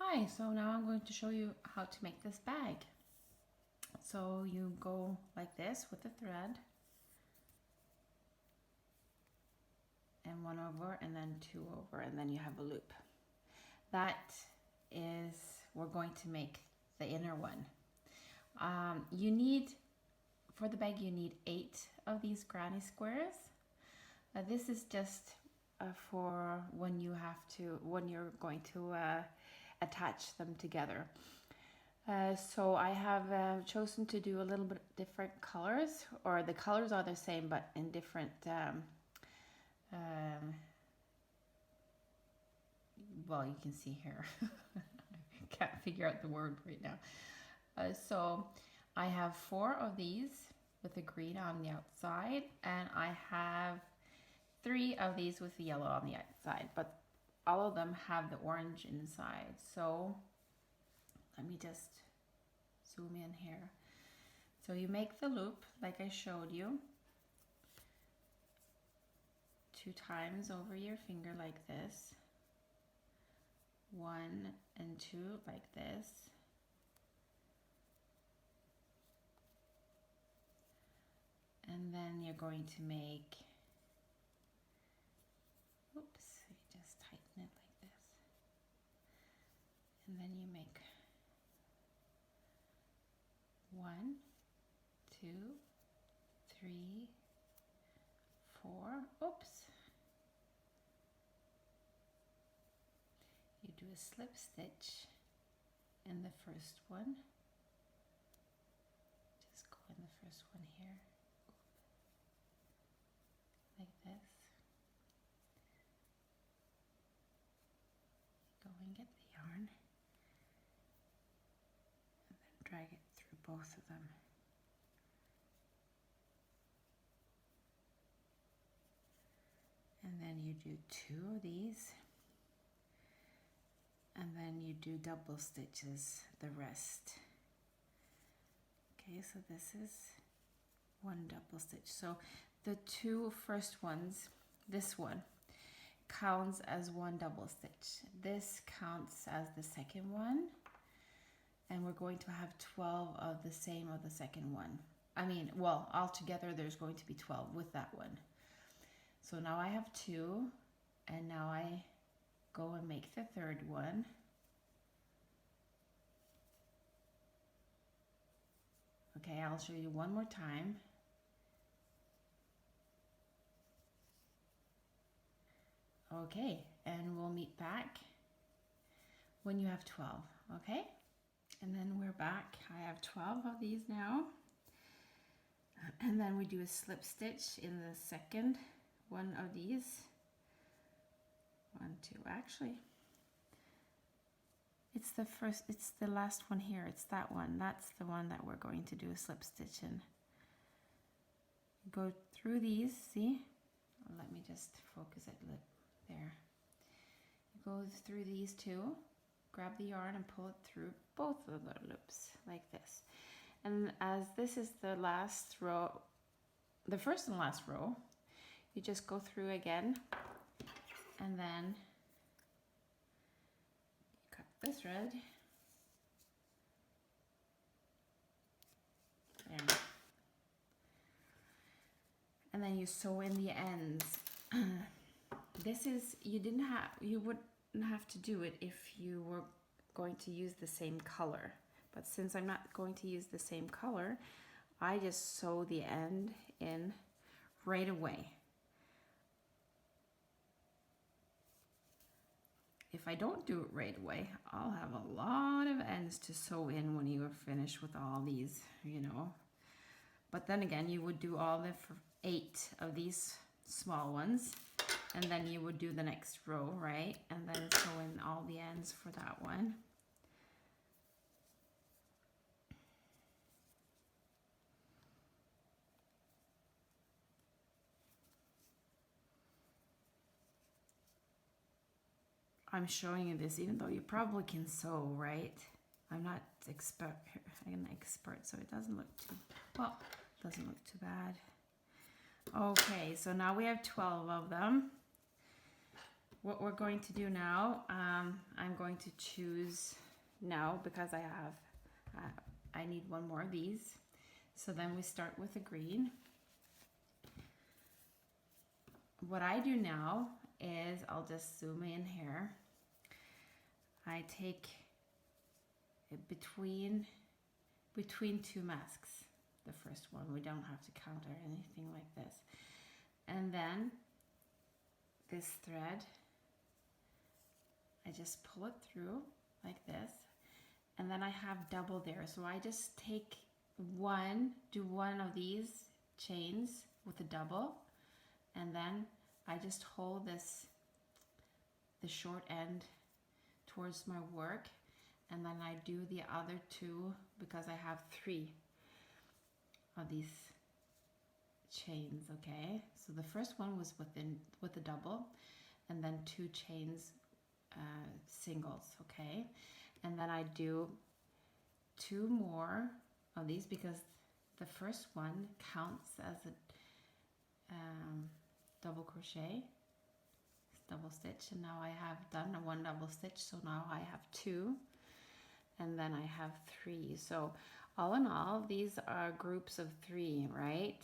Hi, so now I'm going to show you how to make this bag. So you go like this with the thread and one over and then two over and then you have a loop. That is, we're going to make the inner one. You need, for the bag you need 8 of these granny squares. This is just for when you're going to attach them together. So I have chosen to do a little bit different colors, or the colors are the same but in different well, you can see here. I can't figure out the word right now. So I have 4 of these with the green on the outside, and I have 3 of these with the yellow on the outside, but all of them have the orange inside. So let me just zoom in here. So you make the loop like I showed you, 2 times over your finger like this, 1 and 2 like this, and then you're going to make, oops, you just tighten it like this, and then you make 1, 2, 3, 4, oops. You do a slip stitch in the first one. Just go in the first one here, like this. Go and get the yarn, and then drag it through both of them. And then you do 2 of these, and then you do double stitches the rest. Okay, so this is 1 double stitch. So the 2 first ones, this one counts as 1 double stitch. This counts as the second one, and we're going to have 12 of the same of the second one. I mean, well, altogether there's going to be 12 with that one. So now I have 2, and now I go and make the third one. Okay, I'll show you one more time. Okay, and we'll meet back when you have 12, okay? And then we're back. I have 12 of these now. And then we do a slip stitch in the second one of these. 1, 2, actually. It's the first, it's the last one here. It's that one. That's the one that we're going to do a slip stitch in. Go through these, see? Let me just focus it there. Go through these 2, grab the yarn and pull it through both of the loops like this. And as this is the last row, the first and last row, you just go through again, and then you cut the thread. There. And then you sew in the ends. This is, you wouldn't have to do it if you were going to use the same color. But since I'm not going to use the same color, I just sew the end in right away. If I don't do it right away, I'll have a lot of ends to sew in when you are finished with all these, you know. But then again, you would do all the 8 of these small ones, and then you would do the next row, right? And then sew in all the ends for that one. I'm showing you this even though you probably can sew, right? I'm not an expert, so it doesn't look too, well, it doesn't look too bad. Okay, so now we have 12 of them. what we're going to do now, I'm going to choose now because I need one more of these. So then we start with the green. What I do now is I'll just zoom in here. I take it between two masks. The first one, we don't have to count or anything like this. And then this thread, I just pull it through like this, and then I have double there. So I just take do one of these chains with a double, and then I just hold the short end towards my work, and then I do the other two because I have 3 of these chains. Okay, so the first one was with the double, and then 2 chains singles. Okay, and then I do 2 more of these because the first one counts as a double crochet, double stitch, and now I have done 1 double stitch, so now I have 2, and then I have 3. So all in all, these are groups of 3, right?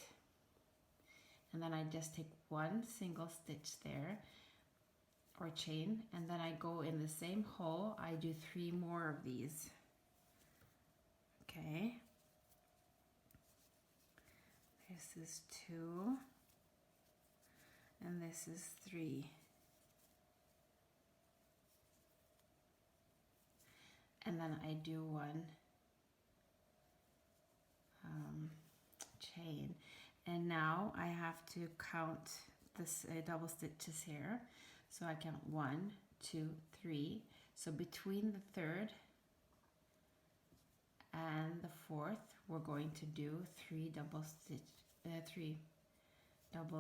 And then I just take 1 single stitch there, or chain, and then I go in the same hole. I do 3 more of these. Okay, this is 2, and this is 3. And then I do 1 chain, and now I have to count this double stitches here. So I count 1, 2, 3. So between the 3rd and the 4th, we're going to do 3 double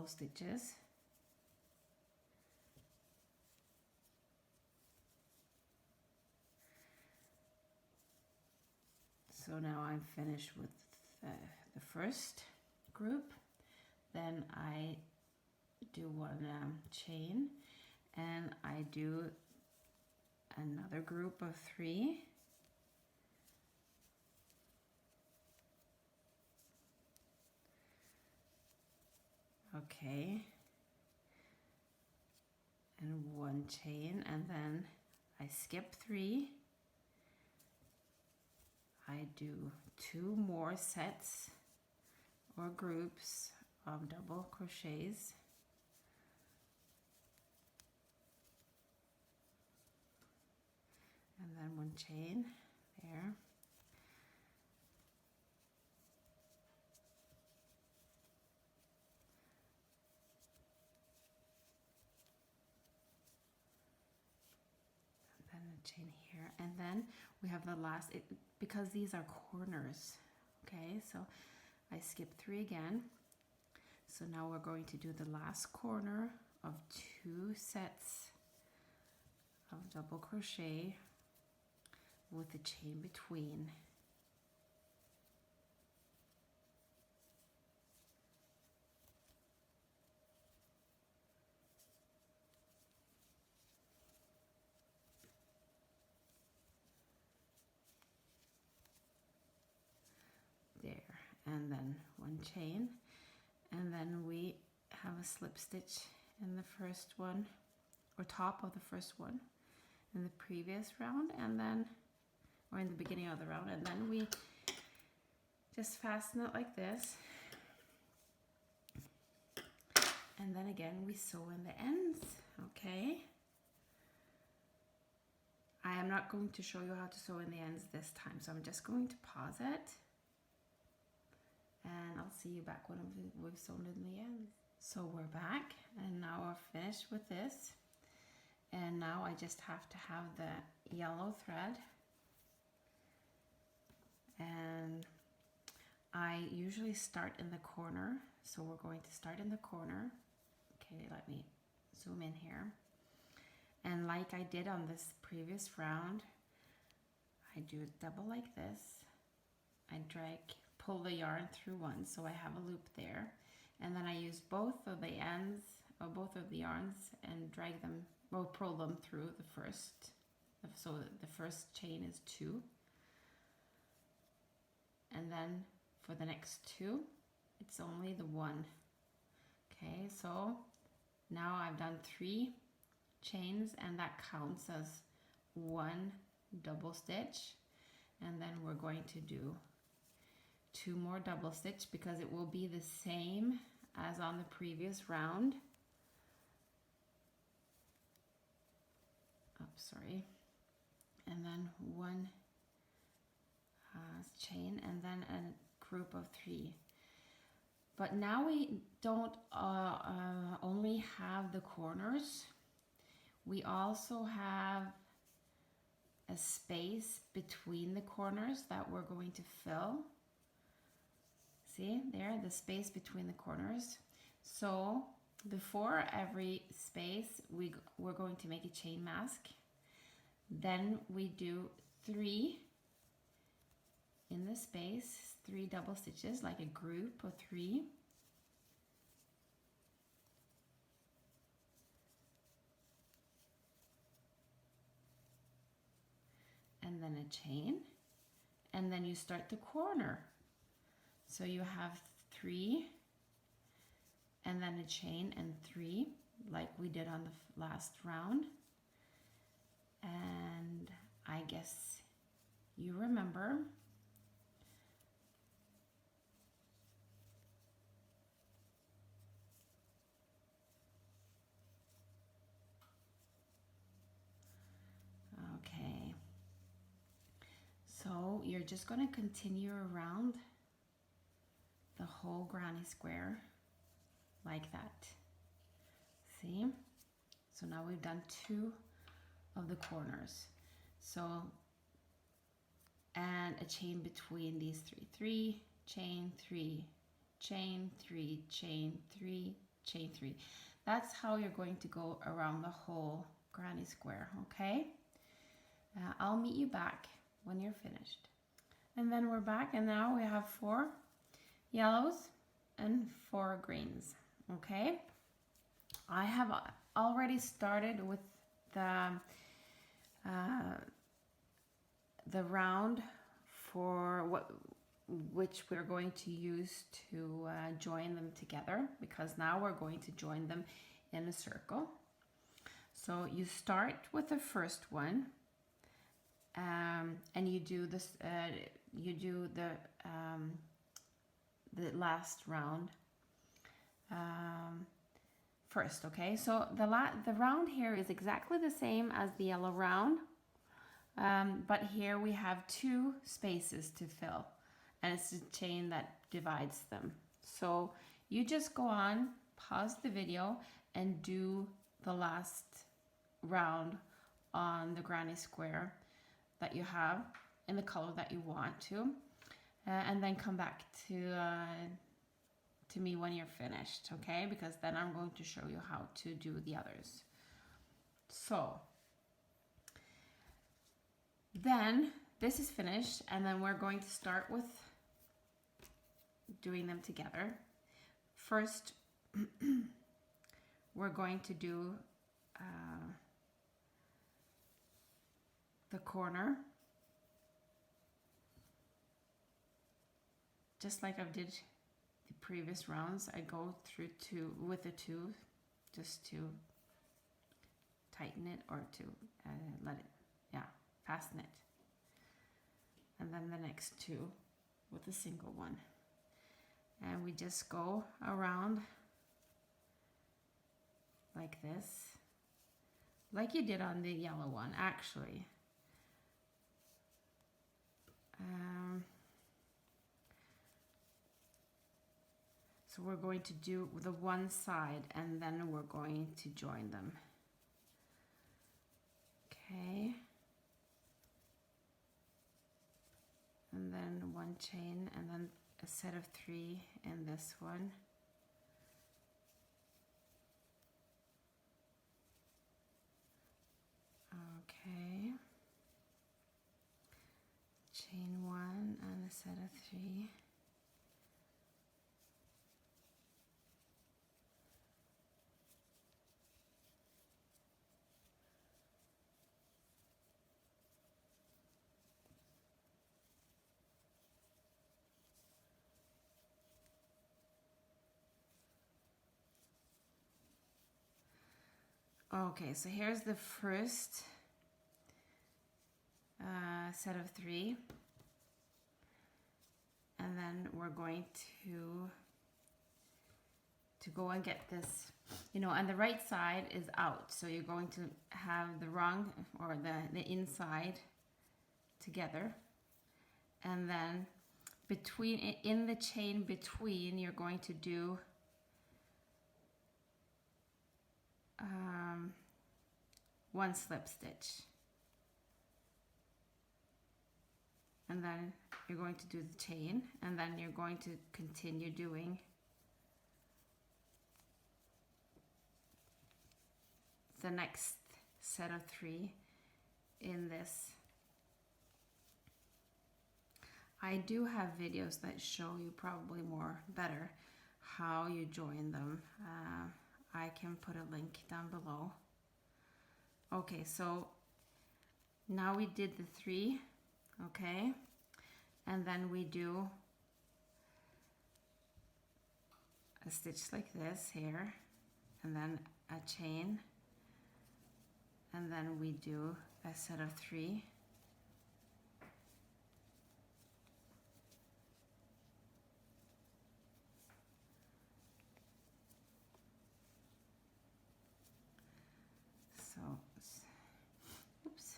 stitches. So now I'm finished with the first group. Then I do 1 chain, and I do another group of 3. Okay, and 1 chain, and then I skip 3. I do 2 more sets or groups of double crochets, and then 1 chain there. And then a chain here, and then we have the last, because these are corners. Okay, so I skip 3 again. So now we're going to do the last corner of 2 sets of double crochet with a chain between. There, and then 1 chain, and then we have a slip stitch in the first one, or top of the first one in the previous round, and then, or in the beginning of the round, and then we just fasten it like this, and then again we sew in the ends. Okay, I am not going to show you how to sew in the ends this time, so I'm just going to pause it, and I'll see you back when we've sewn in the ends. So we're back, and now we're finished with this, and now I just have to have the yellow thread, and I usually start in the corner, so we're going to start in the corner. Okay, let me zoom in here, and like I did on this previous round, I do a double like this. I pull the yarn through one, so I have a loop there, and then I use both of the ends of both of the yarns and drag them, or pull them through the first. So the first chain is 2, and then for the next 2 it's only the 1. Okay, so now I've done 3 chains, and that counts as 1 double stitch, and then we're going to do 2 more double stitch because it will be the same as on the previous round. Oh, sorry. And then 1 chain, and then a group of 3. But now we don't only have the corners, we also have a space between the corners that we're going to fill. See there, the space between the corners. So before every space we're going to make a chain mask. Then we do 3 in the space, 3 double stitches, like a group of 3. And then a chain, and then you start the corner. So you have 3, and then a chain and 3, like we did on the last round. And I guess you remember. Okay. So you're just going to continue around the whole granny square like that. See? So now we've done 2 of the corners. So, and a chain between these 3. 3, chain, 3, chain, 3, chain, 3, chain, 3. That's how you're going to go around the whole granny square, okay? I'll meet you back when you're finished. And then we're back, and now we have 4 yellows and 4 greens, okay? I have already started with the round for which we're going to use to join them together, because now we're going to join them in a circle. So you start with the first one, and you do this. You do the last round first. Okay, so the round here is exactly the same as the yellow round, but here we have 2 spaces to fill, and it's a chain that divides them. So you just go on, pause the video, and do the last round on the granny square that you have in the color that you want to, and then come back to me when you're finished, okay? Because then I'm going to show you how to do the others. So then this is finished, and then we're going to start with doing them together. First, we're going to do the corner, just like I did the previous rounds. I go through 2 with the 2 just to tighten it, or to let it, fasten it. And then the next 2 with a single one. And we just go around like this, like you did on the yellow one, actually. So we're going to do the one side, and then we're going to join them. Okay. And then 1 chain, and then a set of 3 in this one. Okay. Chain 1 and a set of 3. Okay, so here's the first set of 3, and then we're going to go and get this, you know, and the right side is out, so you're going to have the wrong, or the inside together, and then between, in the chain between, you're going to do one slip stitch, and then you're going to do the chain, and then you're going to continue doing the next set of 3 in this. I do have videos that show you probably better how you join them. I can put a link down below. Okay, so now we did the 3, okay, and then we do a stitch like this here, and then a chain, and then we do a set of 3. So, oops,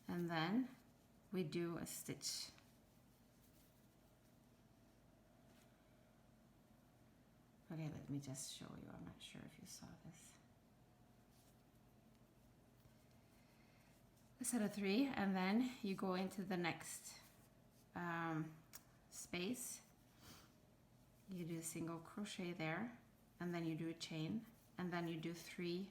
and then we do a stitch. Okay, let me just show you. I'm not sure if you saw this. A set of 3, and then you go into the next space. You do a single crochet there, and then you do a chain, and then you do 3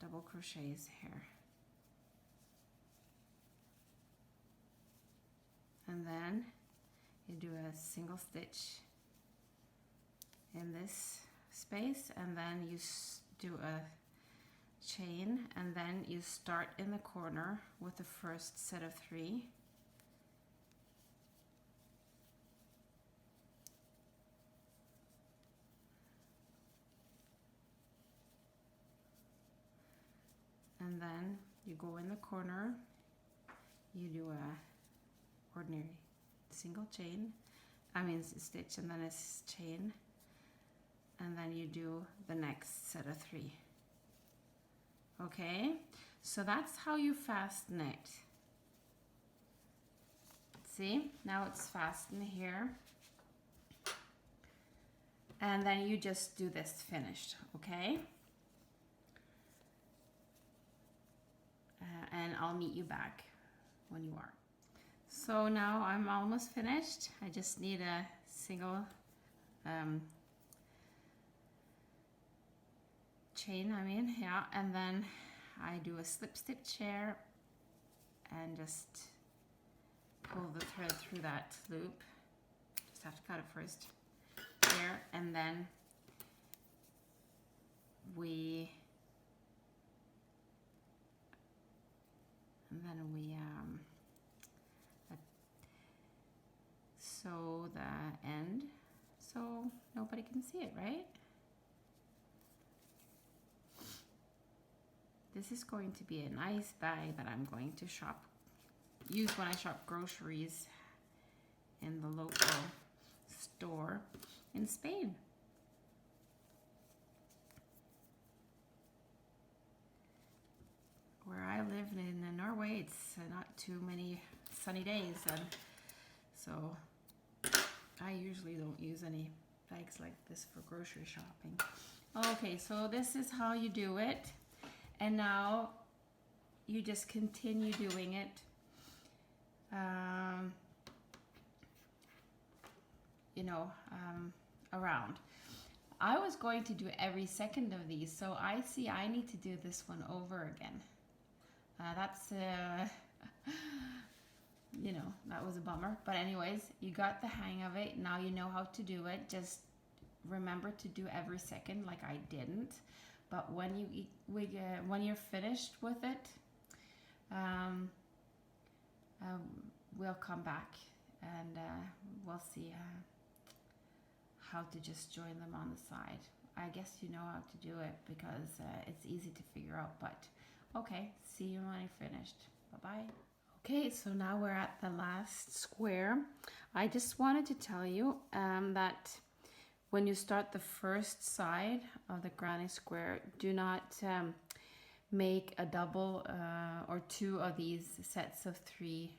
double crochets here, and then you do a single stitch in this space, and then you do a chain, and then you start in the corner with the first set of 3, and then you go in the corner, you do a ordinary single chain, stitch, and then a chain, and then you do the next set of 3. Okay, so that's how you fasten it. See, now it's fastened here, and then you just do this finished, okay? And I'll meet you back when you are. So now I'm almost finished. I just need a single chain, and then I do a slip stitch here and just pull the thread through that loop. Just have to cut it first there, and then we sew the end so nobody can see it, right? This is going to be a nice bag that I'm going to use when I shop groceries in the local store in Spain. Where I live in Norway, it's not too many sunny days, and so I usually don't use any bags like this for grocery shopping. Okay, so this is how you do it, and now you just continue doing it. Around. I was going to do every second of these, so I see I need to do this one over again. That was a bummer. But anyways, you got the hang of it. Now you know how to do it. Just remember to do every second like I didn't. But when you're finished with it, we'll come back and we'll see how to just join them on the side. I guess you know how to do it because it's easy to figure out, but okay, see you when you're finished. Bye-bye. Okay, so now we're at the last square. I just wanted to tell you that when you start the first side of the granny square, do not make a double or two of these sets of 3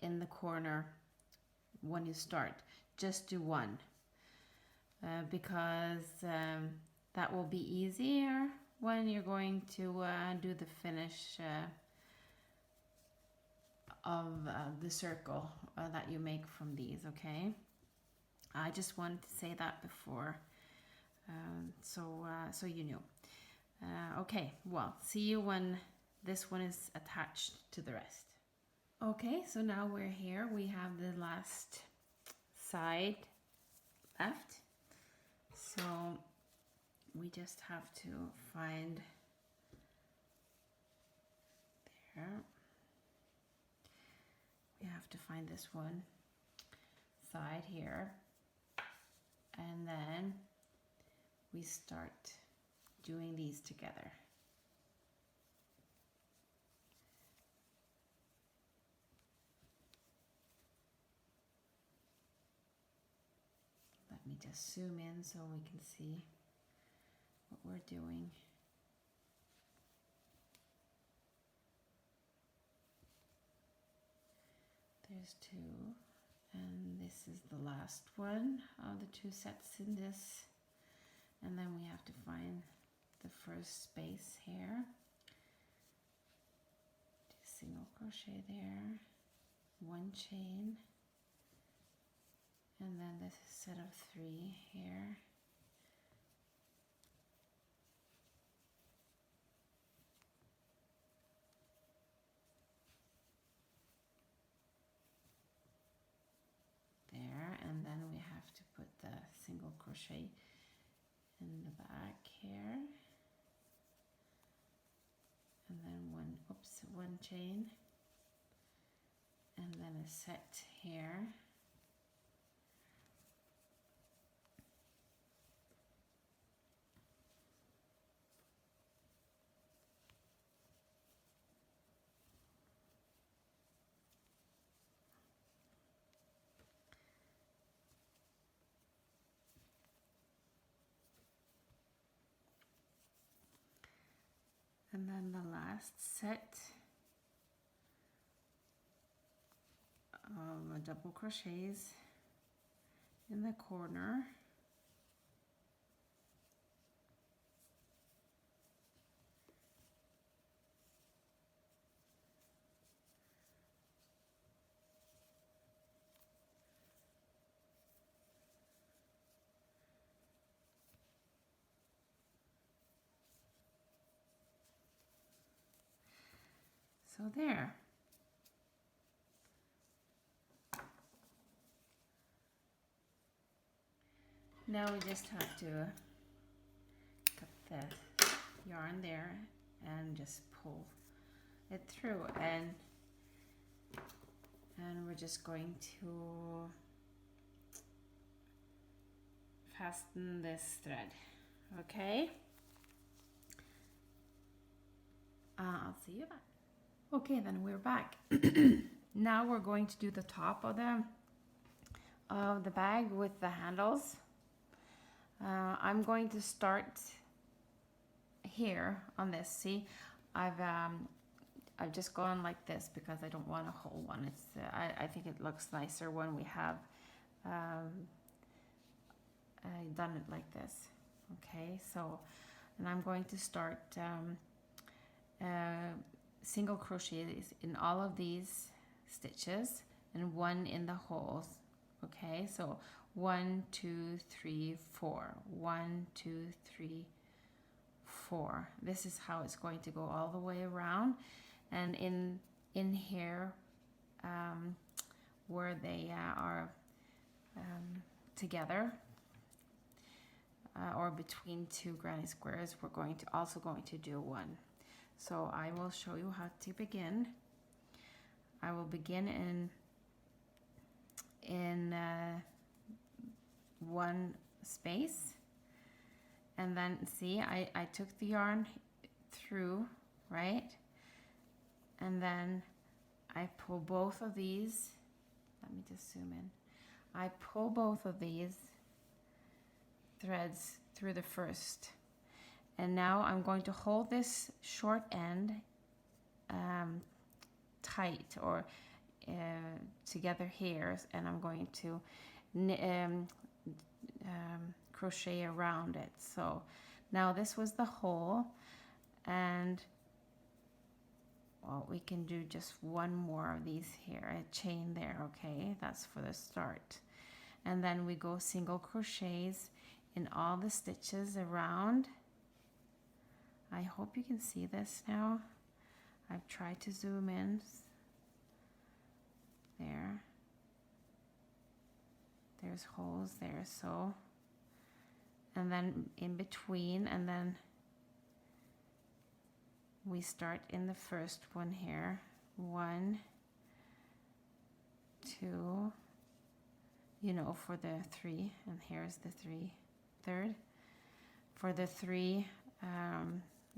in the corner when you start. Just do one because that will be easier when you're going to do the finish of the circle that you make from these. Okay, I just wanted to say that before, so you knew. Okay, well, see you when this one is attached to the rest. Okay, so now we're here. We have the last side left. So we just have to find there. We have to find this one side here. And then we start doing these together. Let me just zoom in so we can see what we're doing. There's 2, and this is the last one of the 2 sets in this. And then we have to find the first space here. Do single crochet there, 1 chain, and then this set of 3 here. There, and then we have to put the single crochet in the back here, and then one chain, and then a set here. And then the last set of double crochets in the corner. So there. Now we just have to cut the yarn there and just pull it through, and we're just going to fasten this thread. Okay, I'll see you back. Okay, then we're back. Now we're going to do the top of the bag with the handles. I'm going to start here on this. See, I've just gone like this because I don't want a whole one. It's I think it looks nicer when we have done it like this. Okay, so, and I'm going to start single crochets in all of these stitches and 1 in the holes. Okay, so 1, 2, 3, 4. 1, 2, 3, 4. This is how it's going to go all the way around. And in here, where they are together, or between 2 granny squares, we're going to do 1. So I will show you how to begin. I will begin in one space, and then see, I took the yarn through, right? And then I pull both of these. Let me just zoom in. I pull both of these threads through the first. And now I'm going to hold this short end tight, or together here, and I'm going to crochet around it. So now this was the hole, and well, we can do just one more of these here, a chain there. Okay, that's for the start. And then we go single crochets in all the stitches around. I hope you can see this now. I've tried to zoom in. There. There's holes there, so. And then in between, and then we start in the first one here. 1, 2, you know, for the 3, and here's the 3rd. For the 3,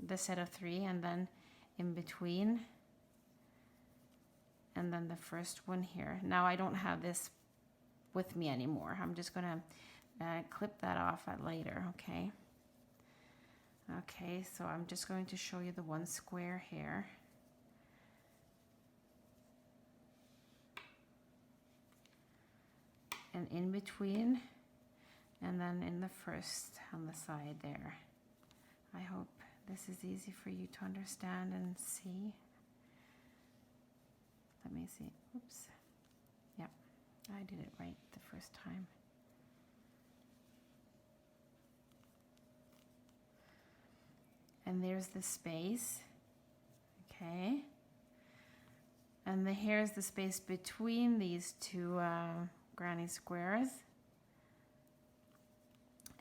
the set of 3, and then in between, and then the first one here. Now I don't have this with me anymore. I'm just gonna clip that off at later, okay? Okay, so I'm just going to show you the one square here. And in between, and then in the first on the side there. I hope this is easy for you to understand and see. Let me see. Oops. Yep, I did it right the first time. And there's the space, okay? And here's the space between these two granny squares.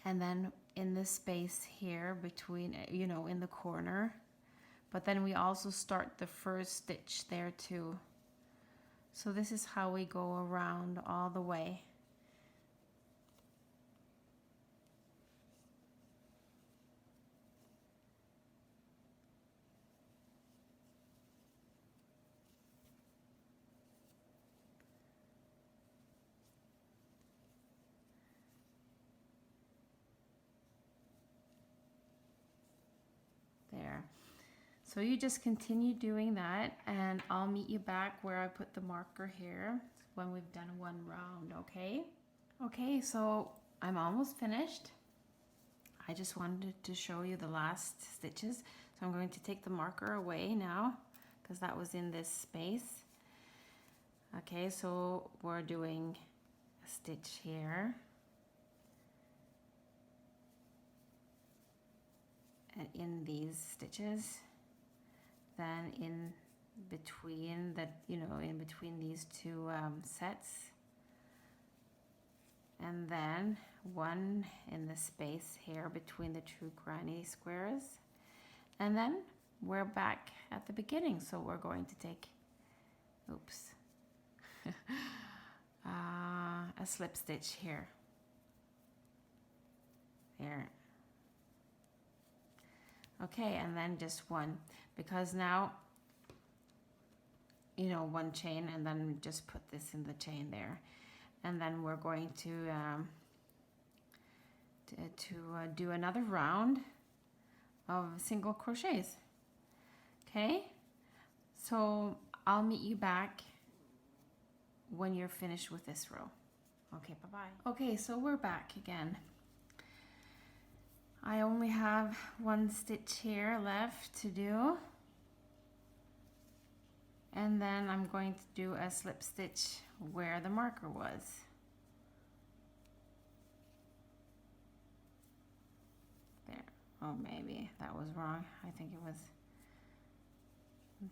And then in this space here between, you know, in the corner. But then we also start the first stitch there too. So this is how we go around all the way. There. So you just continue doing that, and I'll meet you back where I put the marker here when we've done one round, okay? Okay, so I'm almost finished. I just wanted to show you the last stitches. So I'm going to take the marker away now, because that was in this space. Okay, so we're doing a stitch here. And in these stitches, then in between that, you know, in between these two sets, and then one in the space here between the two granny squares, and then we're back at the beginning. So we're going to take, oops, a slip stitch here. There. Okay, and then just one, because now, you know, one chain, and then just put this in the chain there. And then we're going to do another round of single crochets. Okay, so I'll meet you back when you're finished with this row. Okay, bye-bye. Okay, so we're back again. I only have one stitch here left to do, and then I'm going to do a slip stitch where the marker was. There. Oh, maybe that was wrong. I think it was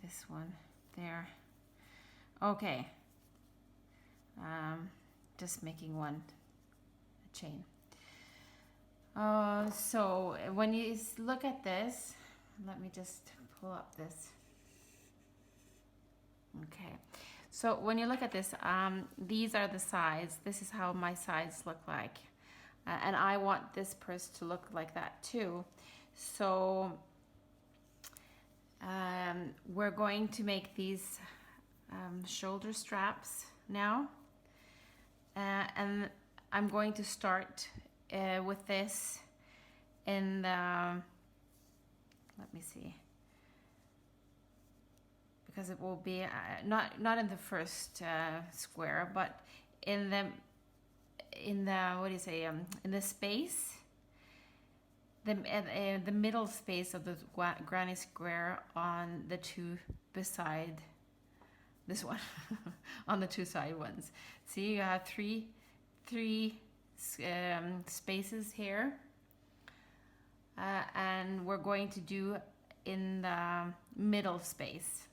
this one there. Okay, just making one, a chain. So when you look at this, let me just pull up this. Okay, so when you look at this, these are the sides. This is how my sides look like. and I want this purse to look like that too. So we're going to make these shoulder straps now, and I'm going to start with this in the, let me see, because it will be not in the first square, but in the what do you say, in the space, the middle space of the granny square on the two beside this one on the two side ones. See, you have three spaces here, and we're going to do in the middle space,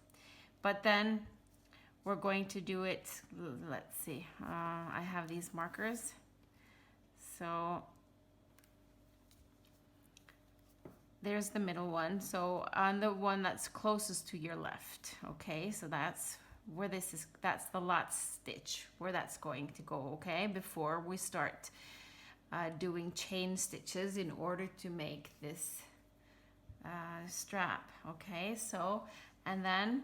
but then we're going to do it, let's see, I have these markers, so there's the middle one. So on the one that's closest to your left, okay, so that's where this is, that's the last stitch where that's going to go, okay, before we start doing chain stitches in order to make this strap, okay. So and then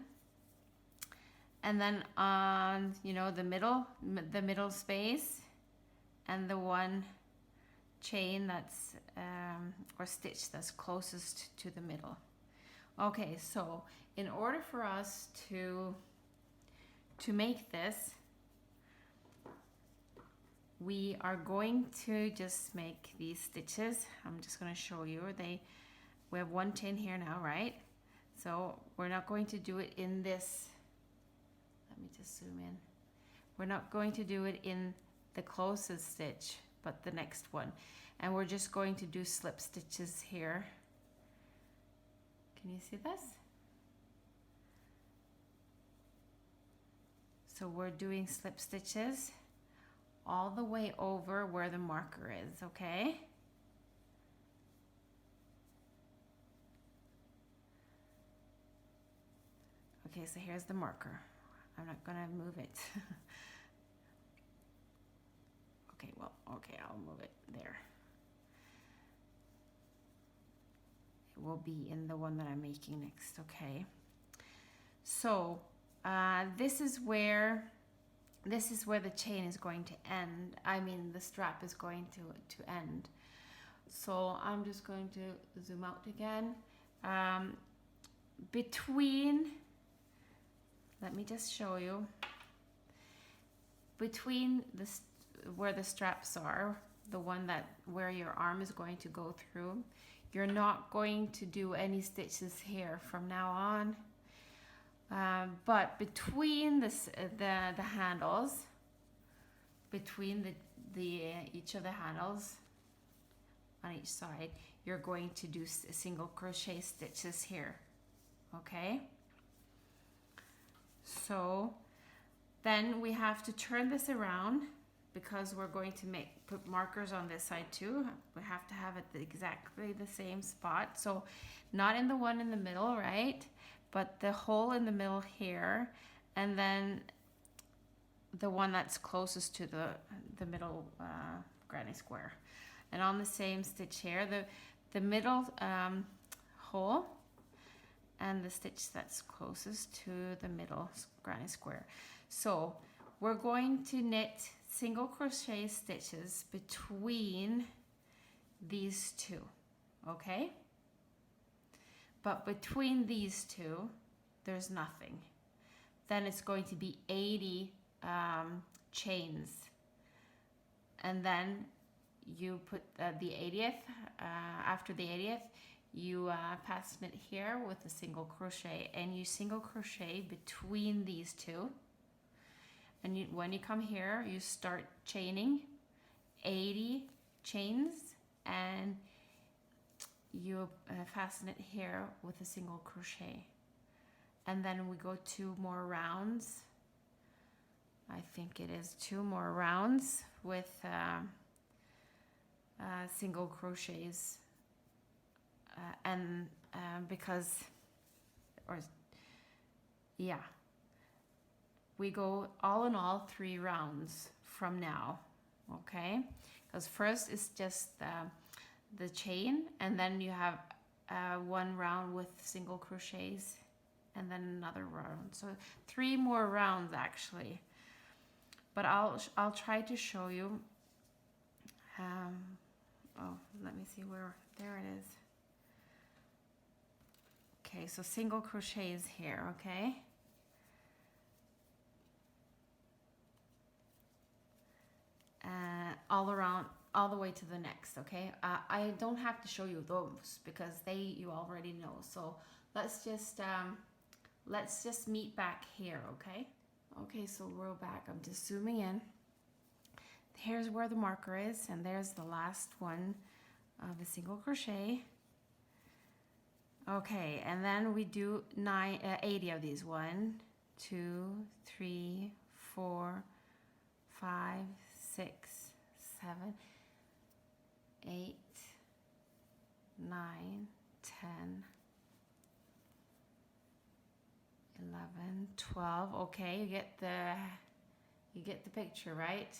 on, you know, the middle space and the one chain that's or stitch that's closest to the middle. Okay, so in order for us to make this, we are going to just make these stitches. I'm just going to show you. We have one chain here now, right? So we're not going to do it in this. Let me just zoom in. We're not going to do it in the closest stitch, but the next one. And we're just going to do slip stitches here. Can you see this? So we're doing slip stitches all the way over where the marker is, okay? Okay, so here's the marker. I'm not gonna move it. Okay, well, okay, I'll move it there. It will be in the one that I'm making next, okay? So this is where the chain is going to end. I mean, the strap is going to end. So I'm just going to zoom out again. Let me just show you. Between where the straps are, the one where your arm is going to go through, you're not going to do any stitches here from now on. But between the handles, between each of the handles on each side, you're going to do single crochet stitches here, okay? So then we have to turn this around because we're going to put markers on this side too. We have to have it exactly the same spot. So not in the one in the middle, right? But the hole in the middle here, and then the one that's closest to the middle granny square. And on the same stitch here, the middle hole and the stitch that's closest to the middle granny square. So we're going to knit single crochet stitches between these two, okay? But between these two, there's nothing. Then it's going to be 80 chains. And then you put the 80th, after the 80th, you fasten it here with a single crochet, and you single crochet between these two. And when you come here, you start chaining 80 chains, and you fasten it here with a single crochet. And then we go 2 more rounds. I think it is 2 more rounds with single crochets, and we go all in all 3 rounds from now, okay? Because first it's just the chain, and then you have one round with single crochets, and then another round. So 3 more rounds actually. But I'll try to show you. Oh, let me see where. There it is. Okay, so single crochets here, okay? All around, all the way to the next, okay? I don't have to show you those because you already know. So let's just meet back here, okay? Okay, so we're back. I'm just zooming in. Here's where the marker is, and there's the last one of the single crochet. Okay, and then we do 80 of these. 1, 2, 3, 4, 5, 6, 7, 8, 9, 10, 11, 12. Okay, you get the picture, right?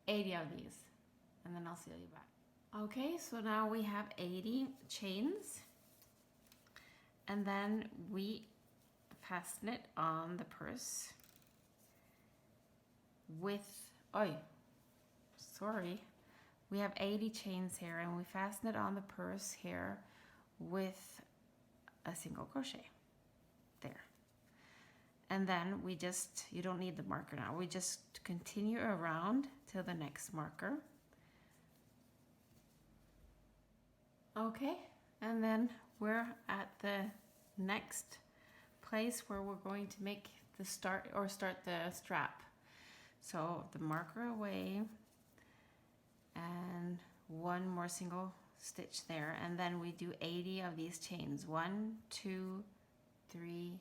80 of these, and then I'll seal you back. Okay, so now we have 80 chains, and then we fasten it on the purse with, we have 80 chains here, and we fasten it on the purse here with a single crochet there. And then you don't need the marker now, we just continue around till the next marker. Okay, and then we're at the next place where we're going to make the start the strap. So the marker away, and one more single stitch there, and then we do 80 of these chains. 1, 2, 3,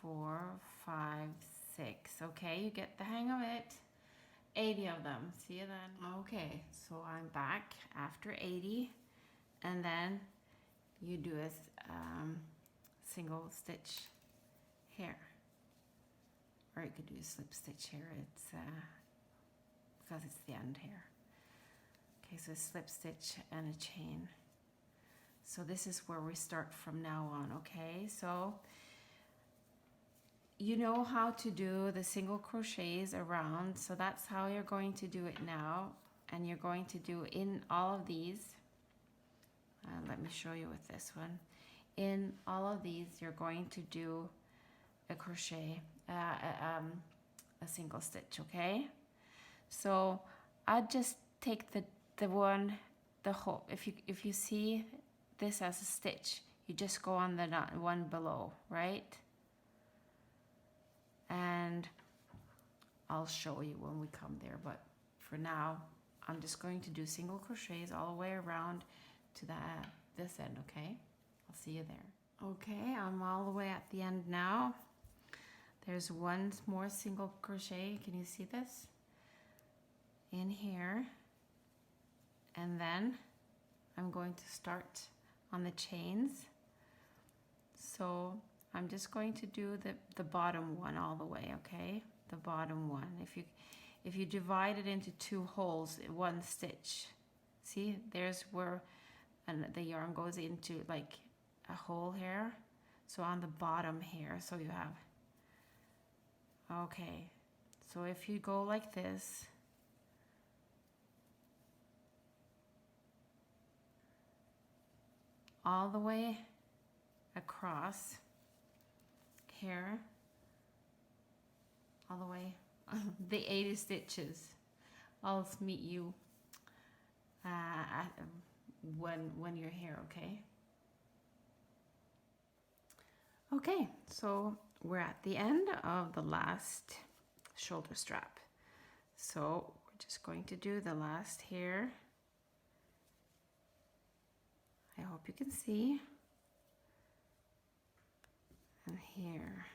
4, 5, 6. Okay, you get the hang of it. 80 of them. See you then. Okay, so I'm back after 80, and then you do a single stitch here, or you could do a slip stitch here. It's because it's the end here. Okay, so a slip stitch and a chain. So this is where we start from now on. Okay, so you know how to do the single crochets around, so that's how you're going to do it now. And you're going to do in all of these, let me show you with this one. In all of these, you're going to do a crochet, a single stitch, okay? So I'd just take the whole, if you see this as a stitch, you just go on the one below, right? And I'll show you when we come there, but for now I'm just going to do single crochets all the way around to this end, okay? I'll see you there. Okay, I'm all the way at the end now. There's one more single crochet, can you see this? In here, and then I'm going to start on the chains. So I'm just going to do the bottom one all the way, okay? The bottom one. If you divide it into 2 holes, 1 stitch, see, there's where the yarn goes into like a hole here. So on the bottom here, so you have, okay. So if you go like this, all the way across here, all the way, the 80 stitches. I'll meet you when you're here, okay? Okay, so we're at the end of the last shoulder strap. So we're just going to do the last here. I hope you can see. And here.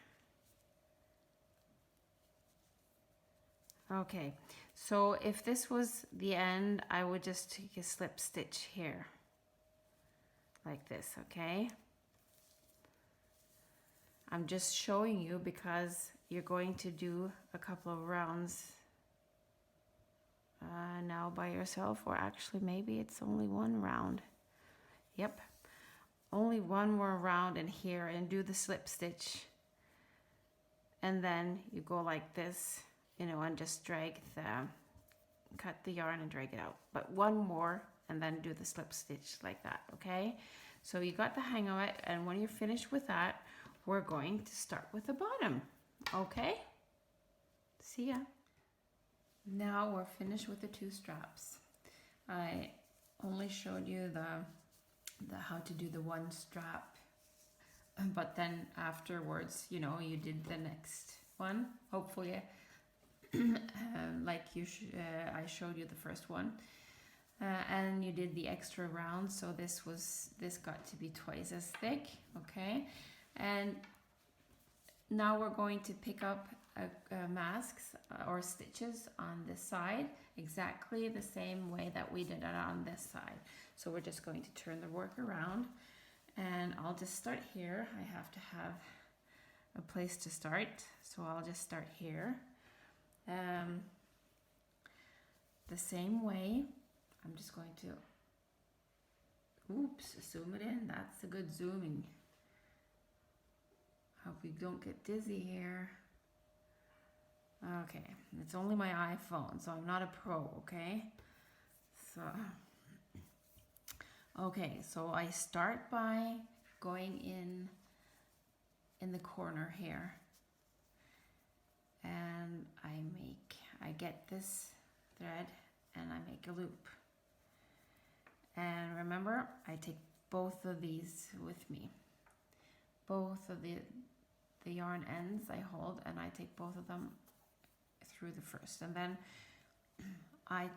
Okay, so if this was the end, I would just take a slip stitch here, like this, okay? I'm just showing you because you're going to do a couple of rounds. by yourself, or actually maybe it's only one round. Yep, only one more round in here, and do the slip stitch. And then you go like this, you know, and just drag cut the yarn and drag it out. But one more, and then do the slip stitch like that, okay? So you got the hang of it, and when you're finished with that, we're going to start with the bottom, okay? See ya. Now we're finished with the 2 straps. I only showed you the how to do the 1 strap, but then afterwards, you know, you did the next one, hopefully, like I showed you the first one, and you did the extra round, so this got to be twice as thick, okay? And now we're going to pick up masks or stitches on this side, exactly the same way that we did it on this side. So we're just going to turn the work around, and I'll just start here. I have to have a place to start, so I'll just start here. The same way, I'm just going to, oops, zoom it in. That's a good zooming. Hope we don't get dizzy here. Okay, it's only my iPhone, so I'm not a pro, okay? So, okay, so I start by going in the corner here. And I get this thread and I make a loop. And remember, I take both of these with me. Both of the yarn ends I hold, and I take both of them through the first, and then I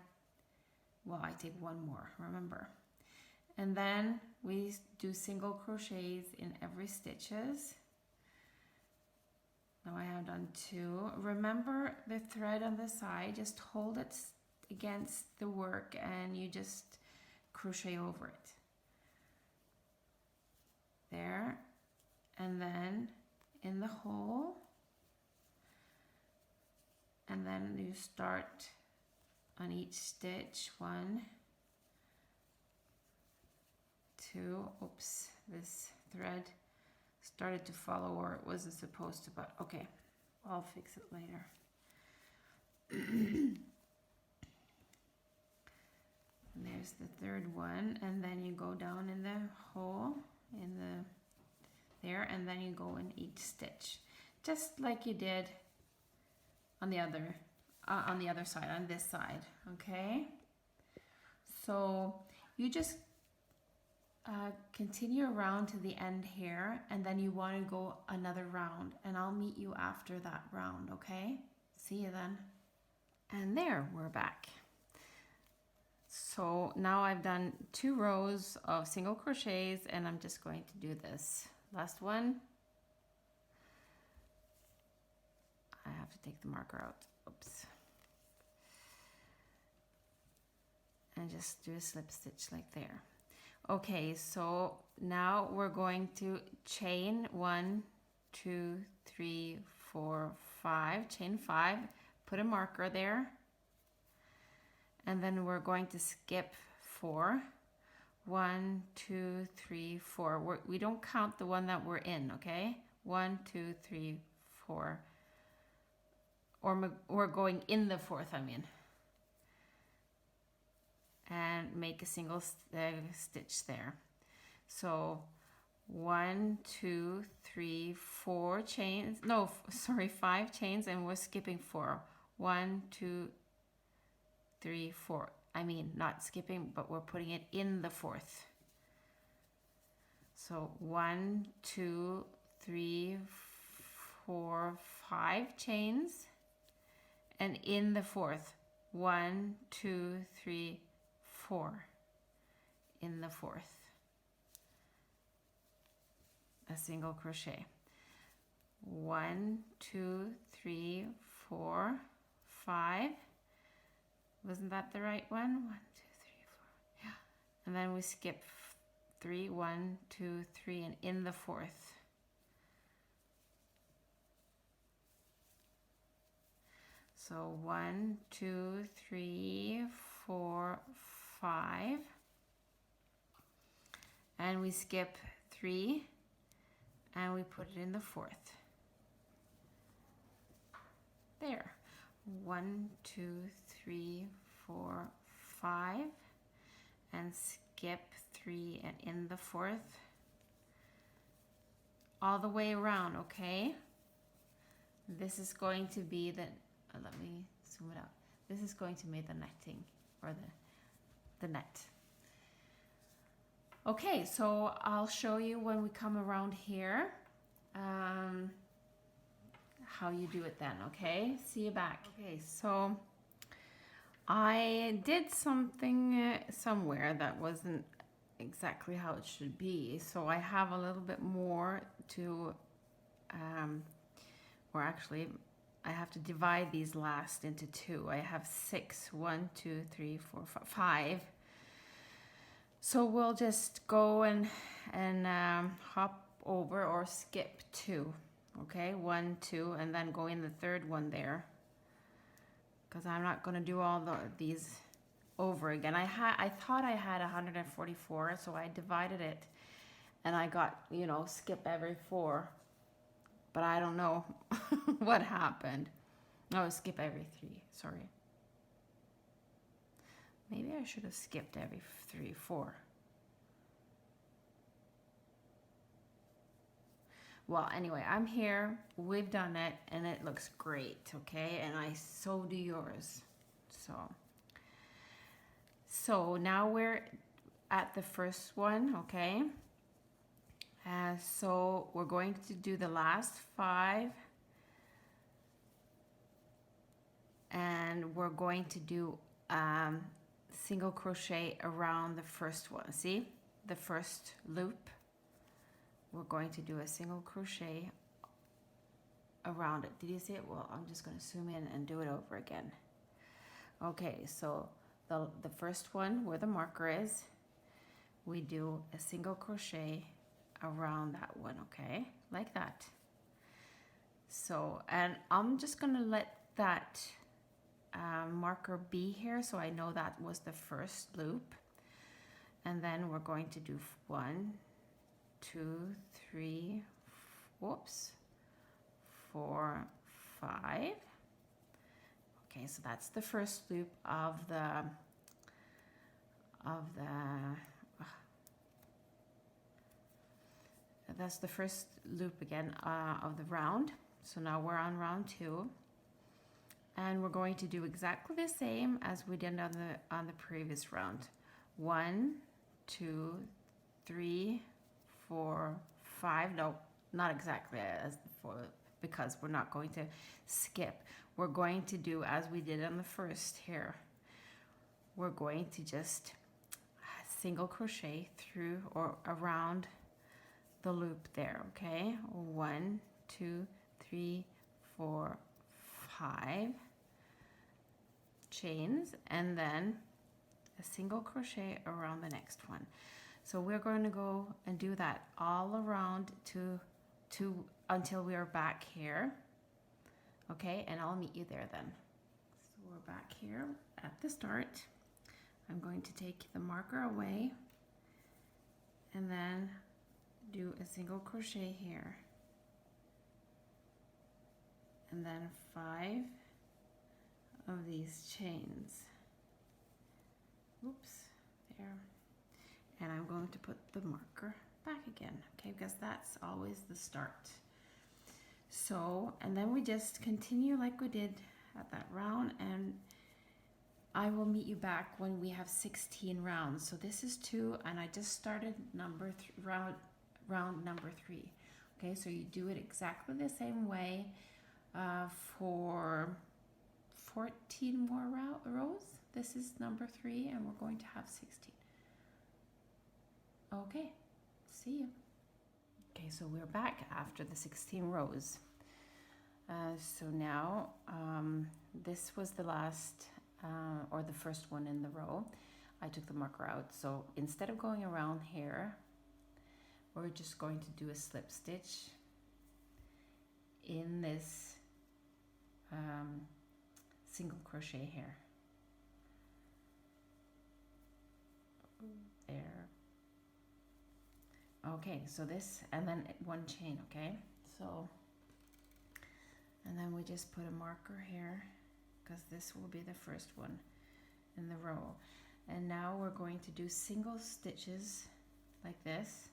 take one more, remember. And then we do single crochets in every stitches. Now I have done 2. Remember the thread on the side, just hold it against the work and you just crochet over it. There, and then in the hole, and then you start on each stitch, 1, 2, oops, this thread started to follow where it wasn't supposed to, but okay, I'll fix it later. And there's the third one, and then you go down in the hole, there, and then you go in each stitch, just like you did on the other side, on this side, okay? So you just continue around to the end here, and then you want to go another round, and I'll meet you after that round, okay? See you then. And there, we're back. So now I've done 2 rows of single crochets, and I'm just going to do this last one. I have to take the marker out, oops. And just do a slip stitch like there. Okay, so now we're going to chain 1, 2, 3, 4, 5, chain 5, put a marker there, and then we're going to skip 4. 1, 2, 3, 4. We don't count the one that we're in, okay? 1, 2, 3, 4. Or we're going in the 4th, I mean. And make a single stitch there. So 1, 2, 3, 4 chains. No, sorry, 5 chains, and we're skipping 4. 1, 2, 3, 4. I mean, not skipping, but we're putting it in the 4th. So 1, 2, 3, 4, 5 chains, and in the 4th, 1, 2, 3, 4 in the 4th, a single crochet. 1, 2, 3, 4, 5. Wasn't that the right one? 1, 2, 3, 4. Yeah. And then we skip 3, 1, 2, 3, and in the 4th. So 1, 2, 3, 4, 5, and we skip 3 and we put it in the 4th. There. 1, 2, 3, 4, 5, and skip 3 and in the 4th. All the way around, okay? This is going to be the, let me zoom it out. This is going to be the netting, or the net. Okay, so I'll show you when we come around here how you do it then, okay? See you back. Okay, so I did something somewhere that wasn't exactly how it should be, so I have a little bit more to or actually I have to divide these last into 2. I have 6, 1, 2, 3, 4, 5. So we'll just go and hop over or skip 2, okay? 1, 2, and then go in the 3rd one there, because I'm not going to do all these over again. I thought I had 144, so I divided it, and I got, you know, skip every 4, but I don't know what happened. No, skip every 3, sorry. Maybe I should have skipped every 3, 4. Well, anyway, I'm here. We've done it, and it looks great, okay? And so do yours. So now we're at the first one, okay? So we're going to do the last 5. And we're going to do single crochet around the first one. See, the first loop, we're going to do a single crochet around it. Did you see it? Well, I'm just going to zoom in and do it over again. Okay, so the first one where the marker is, we do a single crochet around that one, okay, like that. So, and I'm just going to let that marker be here, so I know that was the first loop. And then we're going to do 1, 2, 3, whoops, 4, 5. Okay, so that's the first loop of the that's the first loop again of the round. So now we're on round 2. And we're going to do exactly the same as we did on the previous round. 1, 2, 3, 4, 5. No, not exactly as before, because we're not going to skip. We're going to do as we did on the first here. We're going to just single crochet through or around the loop there, okay? 1, 2, 3, 4, 5 chains, and then a single crochet around the next one. So we're going to go and do that all around to until we are back here, okay? And I'll meet you there then. So we're back here at the start. I'm going to take the marker away and then do a single crochet here, and then 5 of these chains. Oops, there. And I'm going to put the marker back again, okay, because that's always the start. So, and then we just continue like we did at that round, and I will meet you back when we have 16 rounds. So this is 2, and I just started round number 3. Okay, so you do it exactly the same way for 14 more rows. This is number 3, and we're going to have 16. Okay, see you. Okay, so we're back after the 16 rows. So now this was the last or the first one in the row. I took the marker out, so instead of going around here, we're just going to do a slip stitch in this single crochet here. Okay, so this, and then one chain, okay? So, and then we just put a marker here, because this will be the first one in the row. And now we're going to do single stitches like this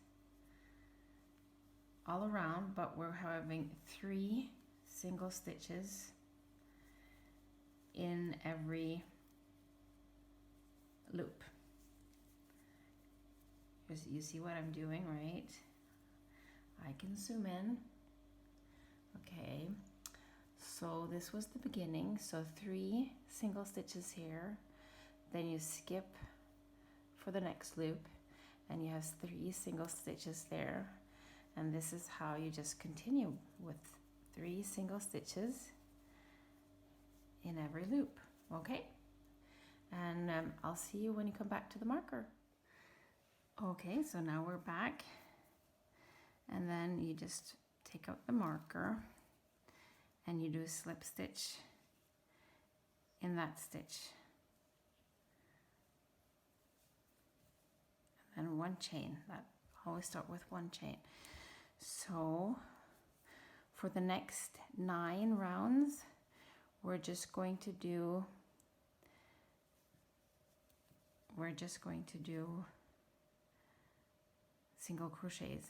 all around, but we're having 3 single stitches in every loop. You see what I'm doing, right? I can zoom in. Okay, so this was the beginning, so 3 single stitches here, then you skip for the next loop and you have 3 single stitches there, and this is how you just continue with 3 single stitches in every loop. Okay, and I'll see you when you come back to the marker. Okay, so now we're back, and then you just take out the marker and you do a slip stitch in that stitch, and then 1 chain. That always start with 1 chain. So for the next 9 rounds, we're just going to do single crochets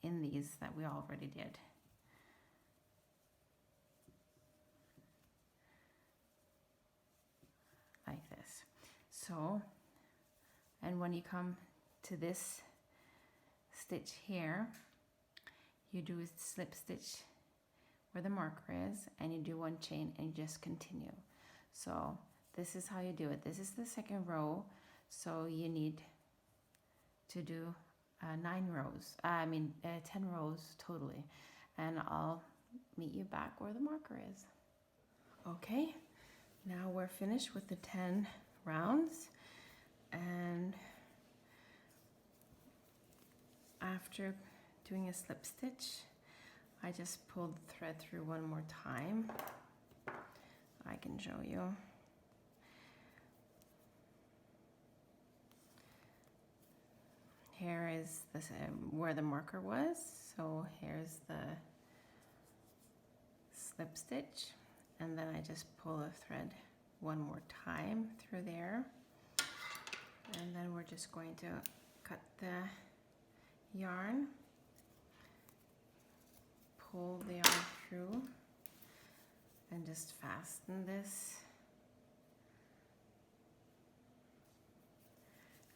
in these that we already did. Like this. So, and when you come to this stitch here, you do a slip stitch where the marker is, and you do 1 chain and you just continue. So this is how you do it. This is the second row, so you need to do 10 rows totally, and I'll meet you back where the marker is. Okay, now we're finished with the 10 rounds, and after doing a slip stitch, I just pulled the thread through one more time. I can show you. Here is this, where the marker was, so here's the slip stitch, and then I just pull a thread one more time through there, and then we're just going to cut the yarn, pull the yarn through, and just fasten this,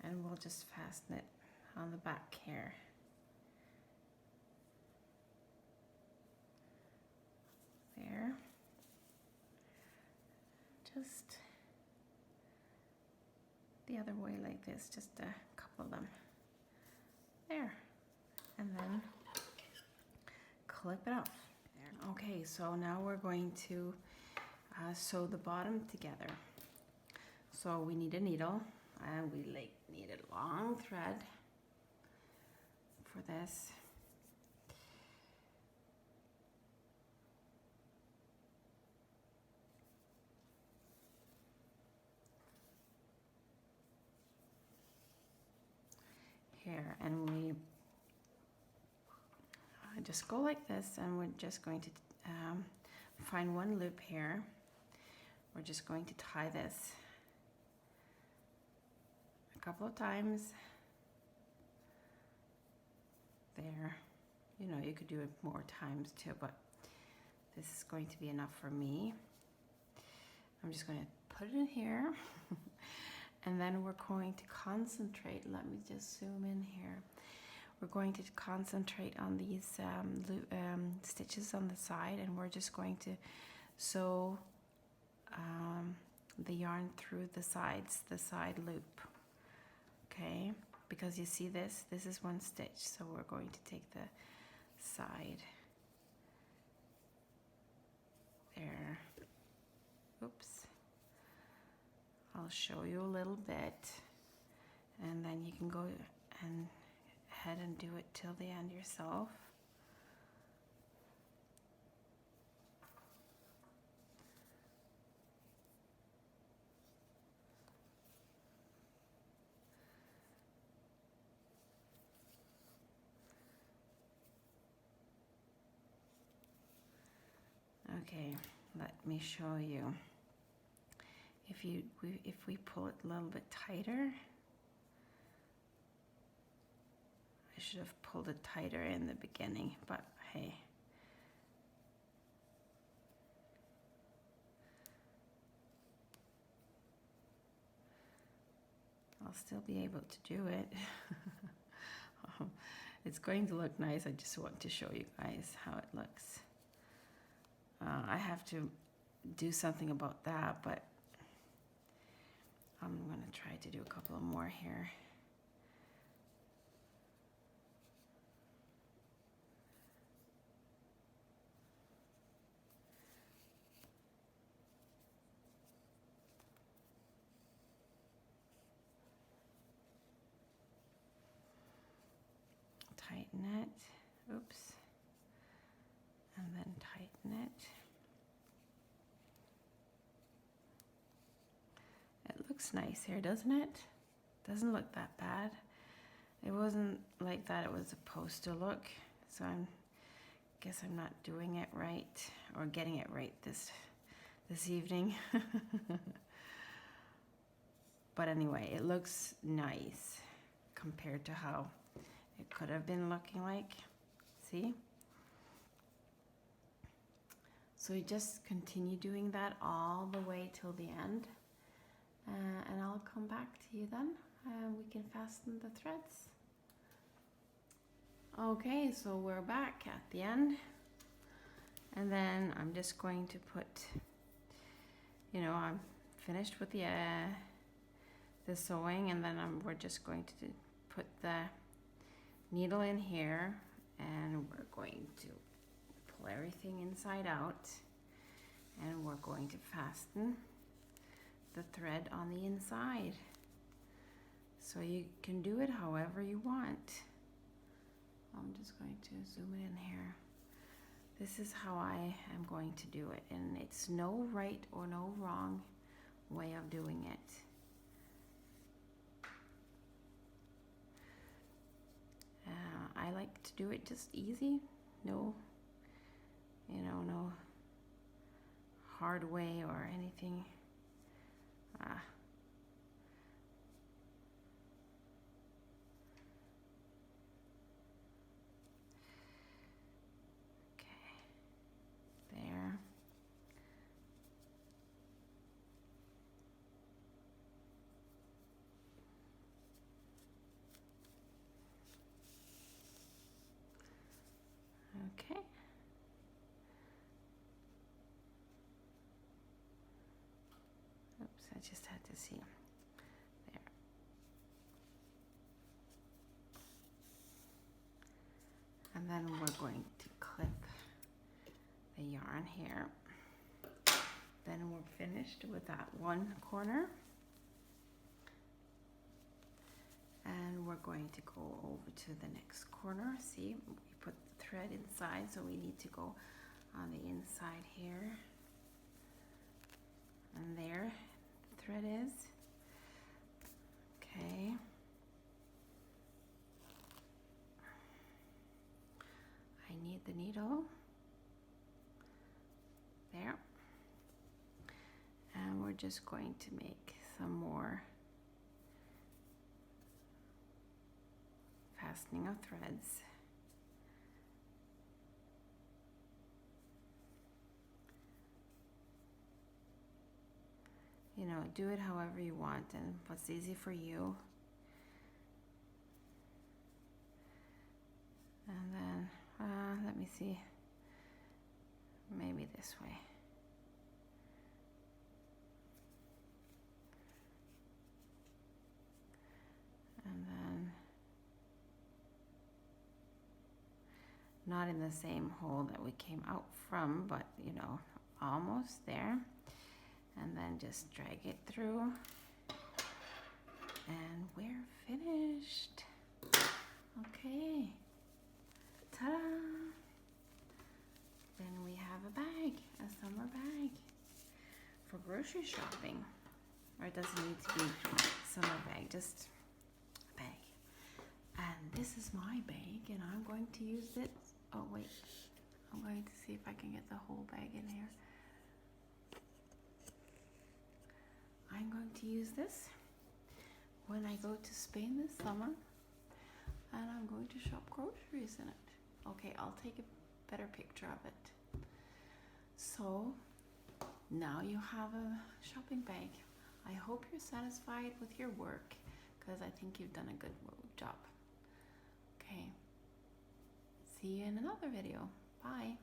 and we'll just fasten it on the back here. There. Just the other way like this, just a couple of them. There. And then clip it off. There. Okay, so now we're going to sew the bottom together. So we need a needle, and we need a long thread for this. Here, and we just go like this, and we're just going to find 1 loop here. We're just going to tie this a couple of times. There, you know, you could do it more times too, but this is going to be enough for me. I'm just going to put it in here. And then we're going to concentrate. Let me just zoom in here. We're going to concentrate on these stitches on the side, and we're just going to sew the yarn through the sides, the side loop. Okay, because you see this is 1 stitch, so we're going to take the side there. Oops. I'll show you a little bit, and then you can go and ahead and do it till the end yourself. Okay, let me show you. If we pull it a little bit tighter, I should have pulled it tighter in the beginning, but hey. I'll still be able to do it. It's going to look nice. I just want to show you guys how it looks. I have to do something about that, but I'm going to try to do a couple of more here. Tighten it. Oops. And then tighten it. It looks nice here, doesn't it? Doesn't look that bad. It wasn't like that it was supposed to look, so I guess I'm not doing it right or getting it right this evening. But anyway, it looks nice compared to how it could have been looking like. See? So you just continue doing that all the way till the end. And I'll come back to you then. We can fasten the threads. Okay, so we're back at the end. And then I'm just going to put, you know, I'm finished with the sewing, and then we're just going to put the needle in here, and we're going to pull everything inside out, and we're going to fasten the thread on the inside. So you can do it however you want. I'm just going to zoom it in here. This is how I am going to do it, and it's no right or no wrong way of doing it. I like to do it just easy, no hard way or anything. There. Okay. Oops, I just had to see. There. And then we're going to clip the yarn here. Then we're finished with that one corner. And we're going to go over to the next corner. See, we put the thread inside, so we need to go on the inside here. And there the thread is. Okay. I need the needle. There. And we're just going to make some more fastening of threads. You know, do it however you want and what's easy for you. And then, let me see, maybe this way. And then, not in the same hole that we came out from, but you know, almost there. And then just drag it through, and we're finished. Okay, ta-da! Then we have a bag, a summer bag for grocery shopping. Or it doesn't need to be summer bag, just a bag. And this is my bag, and I'm going to use it. Oh wait, I'm going to see if I can get the whole bag in here. I'm going to use this when I go to Spain this summer, and I'm going to shop groceries in it. Okay, I'll take a better picture of it. So now you have a shopping bag. I hope you're satisfied with your work, because I think you've done a good job. Okay, see you in another video. Bye.